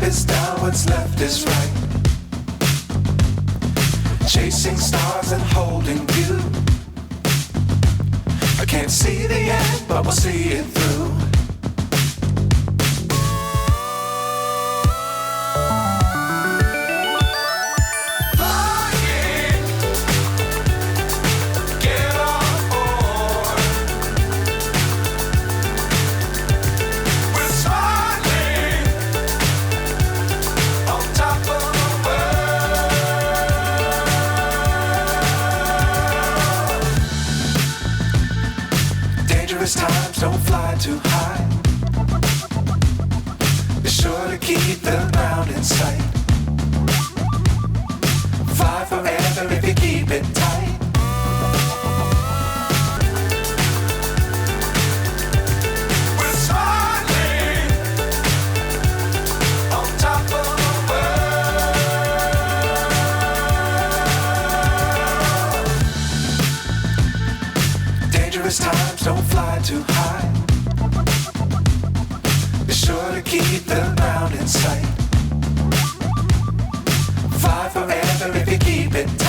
is down, what's left is right. Chasing stars and holding you. I can't see the end, but we'll see it through. Times don't fly too high. Be sure to keep the ground in sight. Fly forever if you keep it tight. We're smiling on top of the world. Dangerous times don't fly too high. Be sure to keep the ground in sight. Fly forever if you keep it tight.